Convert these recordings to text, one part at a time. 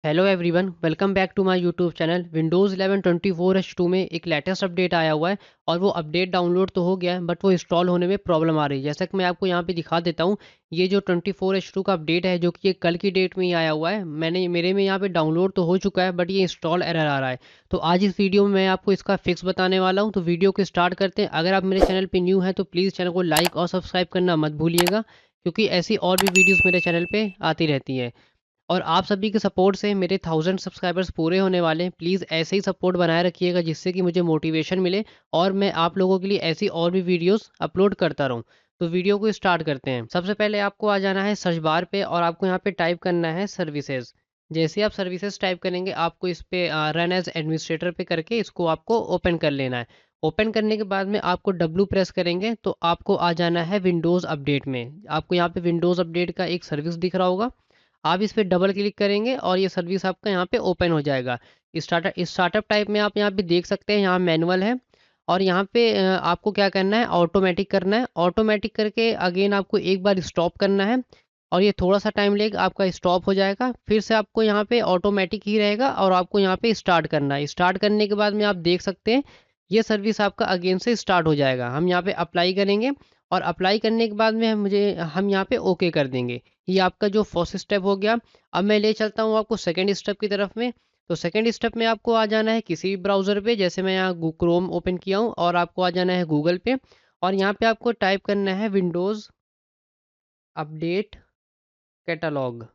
Hello everyone, welcome back to my YouTube channel. Windows 11 24H2 में एक latest update आया हुआ है और वो अपडेट डाउनलोड तो हो गया है बट वो इंस्टॉल होने में प्रॉब्लम आ रही है। जैसा कि मैं आपको यहाँ पे दिखा देता हूँ, ये जो 24H2 का अपडेट है जो कि ये कल की डेट में ही आया हुआ है, मेरे में यहाँ पे डाउनलोड तो हो चुका है बट ये इंस्टॉल एरर आ रहा है। तो आज इस वीडियो में मैं आपको इसका फिक्स बताने वाला हूँ। तो वीडियो को स्टार्ट करते हैं। अगर आप मेरे चैनल पर न्यू हैं तो प्लीज़ चैनल को लाइक और सब्सक्राइब करना मत भूलिएगा, क्योंकि ऐसी और भी वीडियोज़ मेरे चैनल पर आती रहती हैं। और आप सभी के सपोर्ट से मेरे 1000 सब्सक्राइबर्स पूरे होने वाले हैं। प्लीज़ ऐसे ही सपोर्ट बनाए रखिएगा, जिससे कि मुझे मोटिवेशन मिले और मैं आप लोगों के लिए ऐसी और भी वीडियोस अपलोड करता रहूं। तो वीडियो को स्टार्ट करते हैं। सबसे पहले आपको आ जाना है सर्च बार पे और आपको यहाँ पे टाइप करना है सर्विसेज। जैसे आप सर्विसेज टाइप करेंगे, आपको इस पे रन एज एडमिनिस्ट्रेटर पे करके इसको आपको ओपन कर लेना है। ओपन करने के बाद में आपको डब्ल्यू प्रेस करेंगे तो आपको आ जाना है विंडोज़ अपडेट में। आपको यहाँ पे विंडोज़ अपडेट का एक सर्विस दिख रहा होगा, आप इस पे डबल क्लिक करेंगे और ये सर्विस आपका यहाँ पे ओपन हो जाएगा। स्टार्टअप टाइप में आप यहाँ पे देख सकते हैं, यहाँ मैनुअल है और यहाँ पे आपको क्या करना है, ऑटोमेटिक करना है। ऑटोमेटिक करके अगेन आपको एक बार स्टॉप करना है और ये थोड़ा सा टाइम लेगा, आपका स्टॉप हो जाएगा। फिर से आपको यहाँ पे ऑटोमेटिक ही रहेगा और आपको यहाँ पे स्टार्ट करना है। स्टार्ट करने के बाद में आप देख सकते हैं ये सर्विस आपका अगेन से स्टार्ट हो जाएगा। हम यहाँ पे अप्लाई करेंगे और अप्लाई करने के बाद में हम यहाँ पे ओके कर देंगे। ये आपका जो फर्स्ट स्टेप हो गया। अब मैं ले चलता हूँ आपको सेकंड स्टेप की तरफ में। तो सेकंड स्टेप में आपको आ जाना है किसी भी ब्राउज़र पे। जैसे मैं यहाँ क्रोम ओपन किया हूँ और आपको आ जाना है गूगल पे और यहाँ पे आपको टाइप करना है विंडोज़ अपडेट कैटलॉग।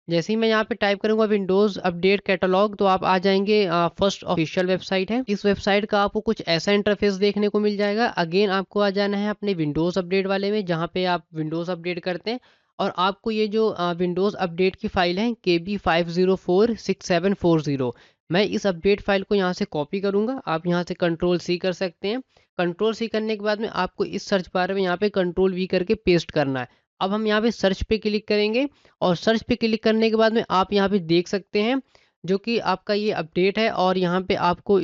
जैसे ही मैं यहाँ पे टाइप करूँगा विंडोज़ अपडेट कैटलॉग, तो आप आ जाएंगे फर्स्ट ऑफिशियल वेबसाइट है। इस वेबसाइट का आपको कुछ ऐसा इंटरफेस देखने को मिल जाएगा। अगेन आपको आ जाना है अपने विंडोज़ अपडेट वाले में, जहाँ पे आप विंडोज़ अपडेट करते हैं और आपको ये जो विंडोज़ अपडेट की फ़ाइल है KB5046740, मैं इस अपडेट फ़ाइल को यहाँ से कॉपी करूँगा। आप यहाँ से कंट्रोल सी कर सकते हैं। कंट्रोल सी करने के बाद में आपको इस सर्च बार में यहाँ पे कंट्रोल वी करके पेस्ट करना है। अब हम यहाँ पे सर्च पे क्लिक करेंगे और सर्च पे क्लिक करने के बाद में आप यहाँ पे देख सकते हैं जो कि आपका ये अपडेट है और यहाँ पे आपको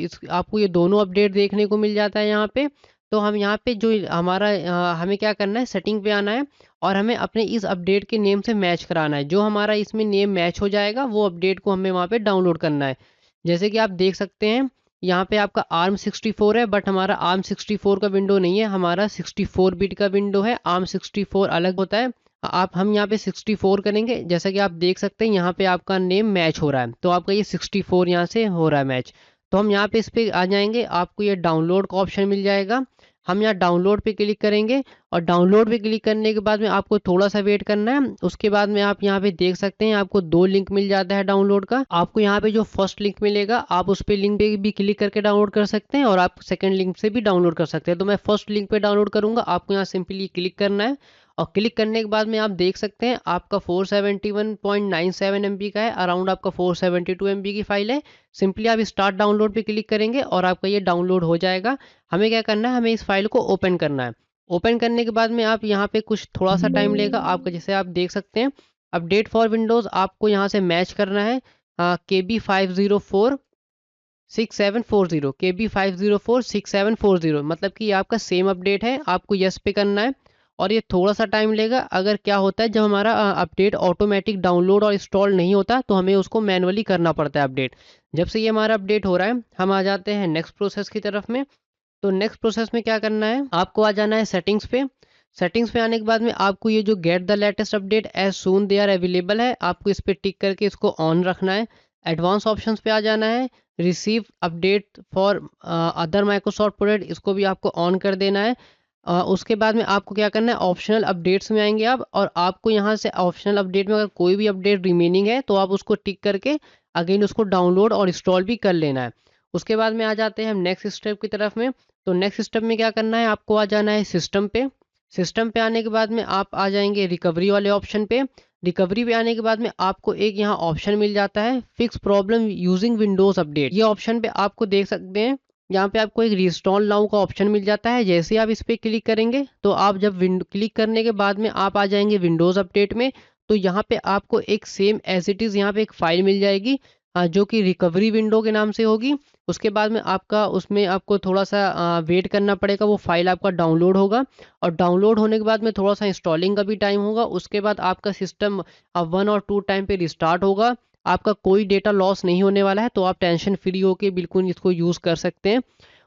ये दोनों अपडेट देखने को मिल जाता है यहाँ पे। तो हम यहाँ पे जो हमारा हमें क्या करना है, सेटिंग पे आना है और हमें अपने इस अपडेट के नेम से मैच कराना है। जो हमारा इसमें नेम मैच हो जाएगा वो अपडेट को हमें वहाँ पे डाउनलोड करना है। जैसे कि आप देख सकते हैं यहाँ पे आपका आर्म 64 है, बट हमारा आर्म 64 का विंडो नहीं है, हमारा 64 बिट का विंडो है। आर्म 64 अलग होता है। आप हम यहाँ पे 64 करेंगे। जैसा कि आप देख सकते हैं यहाँ पे आपका नेम मैच हो रहा है, तो आपका ये 64 यहाँ से हो रहा है मैच। तो हम यहाँ पे इस पे आ जाएंगे, आपको ये डाउनलोड का ऑप्शन मिल जाएगा। हम यहाँ डाउनलोड पे क्लिक करेंगे और डाउनलोड पे क्लिक करने के बाद में आपको थोड़ा सा वेट करना है। उसके बाद में आप यहाँ पे देख सकते हैं आपको दो लिंक मिल जाता है डाउनलोड का। आपको यहाँ पे जो फर्स्ट लिंक मिलेगा आप उस पे लिंक पे भी क्लिक करके डाउनलोड कर सकते हैं और आप सेकंड लिंक से भी डाउनलोड कर सकते हैं। तो मैं फर्स्ट लिंक पे डाउनलोड करूंगा। आपको यहाँ सिंपली क्लिक करना है और क्लिक करने के बाद में आप देख सकते हैं आपका 471.97 MB का है, अराउंड आपका 472 MB की फाइल है। सिंपली आप स्टार्ट डाउनलोड पे क्लिक करेंगे और आपका ये डाउनलोड हो जाएगा। हमें क्या करना है, हमें इस फाइल को ओपन करना है। ओपन करने के बाद में आप यहाँ पे कुछ थोड़ा सा टाइम लेगा आपका। जैसे आप देख सकते हैं अपडेट फॉर विंडोज़ आपको यहाँ से मैच करना है KB5046740, KB5046740, मतलब कि ये आपका सेम अपडेट है। आपको यस पे करना है और ये थोड़ा सा टाइम लेगा। अगर क्या होता है, जब हमारा अपडेट ऑटोमेटिक डाउनलोड और इंस्टॉल नहीं होता तो हमें उसको मैनुअली करना पड़ता है अपडेट। जब से ये हमारा अपडेट हो रहा है हम आ जाते हैं नेक्स्ट प्रोसेस की तरफ में। तो नेक्स्ट प्रोसेस में क्या करना है, आपको आ जाना है सेटिंग्स पे। सेटिंग्स पे आने के बाद में आपको ये जो get the latest update as soon they are available है, आपको इस पे टिक करके इसको ऑन रखना है। एडवांस ऑप्शंस पे आ जाना है। Receive update for other Microsoft product, इसको भी आपको ऑन कर देना है। उसके बाद में आपको क्या करना है, ऑप्शनल अपडेट्स में आएंगे आप और आपको यहाँ से ऑप्शनल अपडेट में अगर कोई भी अपडेट रिमेनिंग है तो आप उसको टिक करके अगेन उसको डाउनलोड और इंस्टॉल भी कर लेना है। उसके बाद में आ जाते हैं हम नेक्स्ट स्टेप की तरफ में। तो नेक्स्ट स्टेप में क्या करना है, आपको आ जाना है सिस्टम पे। सिस्टम पे आने के बाद में आप आ जाएंगे रिकवरी वाले ऑप्शन पे। रिकवरी पे आने के बाद में आपको एक यहाँ ऑप्शन मिल जाता है fix problem using Windows update. ये ऑप्शन पे आपको देख सकते हैं यहाँ पे आपको एक रिस्टॉल नाउ का ऑप्शन मिल जाता है। जैसे ही आप इस पे क्लिक करेंगे तो आप जब विंडो क्लिक करने के बाद में आप आ जाएंगे विंडोज अपडेट में। तो यहाँ पे आपको एक सेम एज इट इज़ यहाँ पे एक फाइल मिल जाएगी जो कि रिकवरी विंडो के नाम से होगी। उसके बाद में आपका उसमें आपको थोड़ा सा वेट करना पड़ेगा, वो फाइल आपका डाउनलोड होगा और डाउनलोड होने के बाद में थोड़ा सा इंस्टॉलिंग का भी टाइम होगा। उसके बाद आपका सिस्टम 1 और 2 टाइम पे रिस्टार्ट होगा। आपका कोई डेटा लॉस नहीं होने वाला है, तो आप टेंशन फ्री होके बिल्कुल इसको यूज़ कर सकते हैं।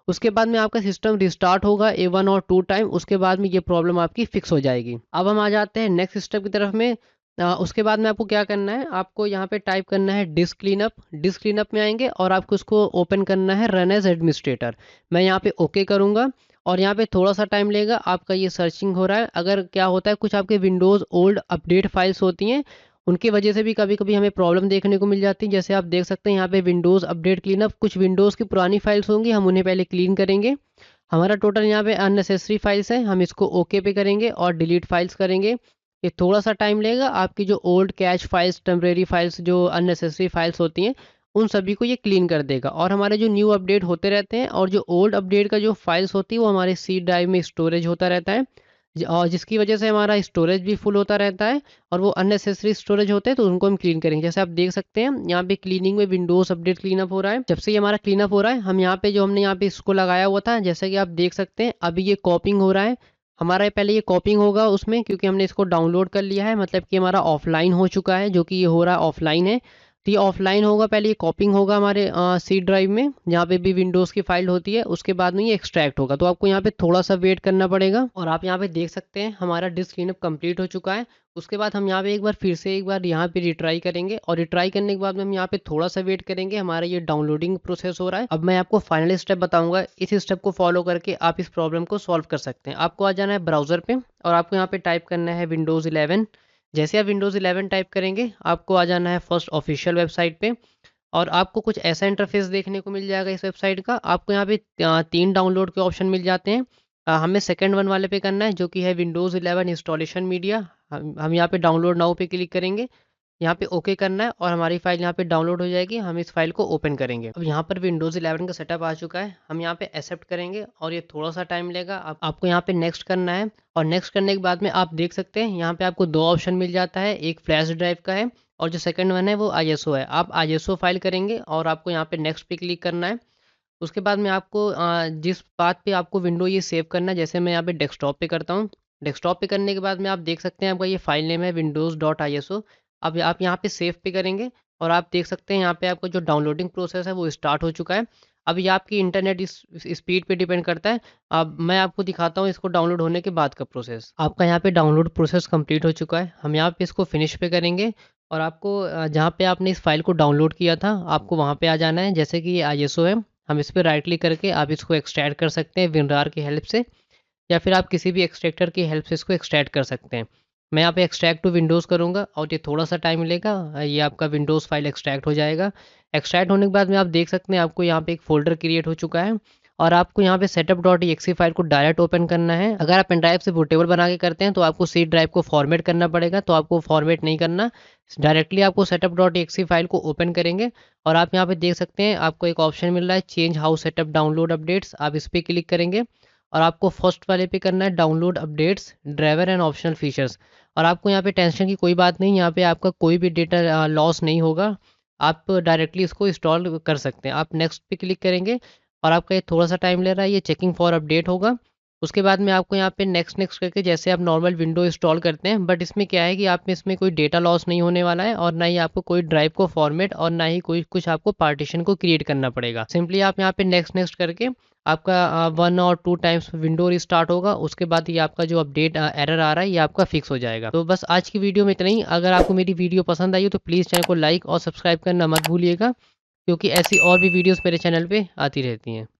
उसके बाद में आपका सिस्टम रिस्टार्ट होगा A1 और 2 टाइम, उसके बाद में ये प्रॉब्लम आपकी फिक्स हो जाएगी। अब हम आ जाते हैं नेक्स्ट स्टेप की तरफ में। उसके बाद में आपको क्या करना है, आपको यहाँ पे टाइप करना है डिस्क क्लीनअप। डिस्क क्लीनअप में आएंगे और आपको उसको ओपन करना है रन एज एडमिनिस्ट्रेटर। मैं यहाँ पे ओके करूँगा और यहाँ पे थोड़ा सा टाइम लेगा, आपका ये सर्चिंग हो रहा है। अगर क्या होता है, कुछ आपके विंडोज़ ओल्ड अपडेट फाइल्स होती हैं, उनकी वजह से भी कभी कभी हमें प्रॉब्लम देखने को मिल जाती है। जैसे आप देख सकते हैं यहाँ पे विंडोज़ अपडेट क्लीनअप, कुछ विंडोज़ की पुरानी फाइल्स होंगी, हम उन्हें पहले क्लीन करेंगे। हमारा टोटल यहाँ पे अननेसेसरी फाइल्स है, हम इसको ओके पे करेंगे और डिलीट फाइल्स करेंगे। ये थोड़ा सा टाइम लेगा, आपकी जो old cash files, temporary files, जो अननेसेसरी फाइल्स होती हैं, उन सभी को ये क्लीन कर देगा। और हमारे जो न्यू अपडेट होते रहते हैं और जो ओल्ड अपडेट का जो फाइल्स होती है वो हमारे सी ड्राइव में स्टोरेज होता रहता है, और जिसकी वजह से हमारा स्टोरेज भी फुल होता रहता है और वो अननेसेसरी स्टोरेज होते हैं, तो उनको हम क्लीन करेंगे। जैसे आप देख सकते हैं यहाँ पे क्लीनिंग में विंडोज अपडेट क्लीनअप हो रहा है। जब से ये हमारा क्लीनअप हो रहा है, हम यहाँ पे जो हमने यहाँ पे इसको लगाया हुआ था, जैसे कि आप देख सकते हैं अभी ये कॉपिंग हो रहा है हमारा। पहले ये कॉपिंग होगा उसमें, क्योंकि हमने इसको डाउनलोड कर लिया है, मतलब कि हमारा ऑफलाइन हो चुका है, जो कि ये हो रहा है ऑफलाइन है। तो ये ऑफलाइन होगा, पहले ये कॉपिंग होगा हमारे सी ड्राइव में, जहाँ पे भी विंडोज़ की फाइल होती है, उसके बाद में ये एक्सट्रैक्ट होगा। तो आपको यहाँ पे थोड़ा सा वेट करना पड़ेगा। और आप यहाँ पे देख सकते हैं हमारा डिस्क क्लीनअप कंप्लीट हो चुका है। उसके बाद हम यहाँ पे एक बार फिर से एक बार यहाँ पे रिट्राई करेंगे, और रिट्राई करने के बाद में हम यहाँ पे थोड़ा सा वेट करेंगे। हमारा ये डाउनलोडिंग प्रोसेस हो रहा है। अब मैं आपको फाइनल स्टेप बताऊंगा, इस स्टेप को फॉलो करके आप इस प्रॉब्लम को सॉल्व कर सकते हैं। आपको आ जाना है ब्राउज़र पे और आपको यहाँ पे टाइप करना है विंडोज़ 11। जैसे आप विंडोज़ 11 टाइप करेंगे, आपको आ जाना है फर्स्ट ऑफिशियल वेबसाइट पे, और आपको कुछ ऐसा इंटरफेस देखने को मिल जाएगा इस वेबसाइट का। आपको यहाँ पे 3 डाउनलोड के ऑप्शन मिल जाते हैं। हमें सेकंड वन वाले पे करना है, जो कि है विंडोज़ 11 इंस्टॉलेशन मीडिया। हम यहाँ पे डाउनलोड नाउ पे क्लिक करेंगे, यहाँ पे ओके करना है और हमारी फाइल यहाँ पे डाउनलोड हो जाएगी। हम इस फाइल को ओपन करेंगे। अब यहाँ पर विंडोज़ 11 का सेटअप आ चुका है, हम यहाँ पे एक्सेप्ट करेंगे और ये थोड़ा सा टाइम लेगा। आपको यहाँ पे नेक्स्ट करना है, और नेक्स्ट करने के बाद में आप देख सकते हैं यहाँ पे आपको 2 ऑप्शन मिल जाता है, एक फ्लैश ड्राइव का है और जो सेकंड वन है वो ISO है। आप ISO फाइल करेंगे और आपको यहाँ पे नेक्स्ट पे क्लिक करना है। उसके बाद में आपको जिस बात पे आपको विंडो ये सेव करना है, जैसे मैं यहाँ पे डेस्कटॉप पे करता हूँ। डेस्कटॉप पे करने के बाद में आप देख सकते हैं आपका ये फाइल नेम है windows.iso। अब आप यहाँ पे सेव पे करेंगे और आप देख सकते हैं यहाँ पे आपका जो डाउनलोडिंग प्रोसेस है वो स्टार्ट हो चुका है। अब ये आपकी इंटरनेट इस स्पीड पे डिपेंड करता है। अब मैं आपको दिखाता हूँ इसको डाउनलोड होने के बाद का प्रोसेस। आपका यहाँ पे डाउनलोड प्रोसेस कंप्लीट हो चुका है, हम यहाँ पे इसको फिनिश पे करेंगे और आपको जहाँ पे आपने इस फाइल को डाउनलोड किया था, आपको वहाँ पे आ जाना है। जैसे कि ये ISO है, हम इस पर राइट क्लिक करके आप इसको एक्सट्रैक्ट कर सकते हैं WinRAR की हेल्प से, या फिर आप किसी भी एक्सट्रैक्टर की हेल्प से इसको एक्सट्रैक्ट कर सकते हैं। मैं यहाँ पे एक्सट्रैक्ट टू विंडोज़ करूँगा और ये थोड़ा सा टाइम लेगा, ये आपका विंडोज़ फाइल एक्सट्रैक्ट हो जाएगा। एक्सट्रैक्ट होने के बाद में आप देख सकते हैं आपको यहाँ पे एक फ़ोल्डर क्रिएट हो चुका है, और आपको यहाँ पे setup.exe फाइल को डायरेक्ट ओपन करना है। अगर आप पेन ड्राइव से बूटेबल बना के करते हैं तो आपको सी ड्राइव को फॉर्मेट करना पड़ेगा, तो आपको फॉर्मेट नहीं करना, डायरेक्टली आपको setup.exe फाइल को ओपन करेंगे। और आप यहाँ पे देख सकते हैं आपको एक ऑप्शन मिल रहा है change how setup download updates, आप इस पर क्लिक करेंगे और आपको फर्स्ट वाले पे करना है download updates driver and optional features. और आपको यहाँ पे टेंशन की कोई बात नहीं, यहाँ पे आपका कोई भी डेटा लॉस नहीं होगा, आप डायरेक्टली इसको इंस्टॉल कर सकते हैं। आप नेक्स्ट पे क्लिक करेंगे और आपका ये थोड़ा सा टाइम ले रहा है, ये चेकिंग फॉर अपडेट होगा। उसके बाद में आपको यहाँ पे नेक्स्ट नेक्स्ट करके जैसे आप नॉर्मल विंडो इंस्टॉल करते हैं, बट इसमें क्या है कि आप में इसमें कोई डेटा लॉस नहीं होने वाला है, और ना ही आपको कोई ड्राइव को फॉर्मेट और ना ही कोई कुछ आपको पार्टीशन को क्रिएट करना पड़ेगा। सिंपली आप यहाँ पे नेक्स्ट नेक्स्ट करके आपका 1 और 2 टाइम्स विंडो रिस्टार्ट होगा, उसके बाद ये आपका जो अपडेट एरर आ रहा है ये आपका फिक्स हो जाएगा। तो बस आज की वीडियो में इतना ही। अगर आपको मेरी वीडियो पसंद आई हो तो प्लीज़ चैनल को लाइक और सब्सक्राइब करना मत भूलिएगा, क्योंकि ऐसी और भी वीडियोस मेरे चैनल पे आती रहती हैं।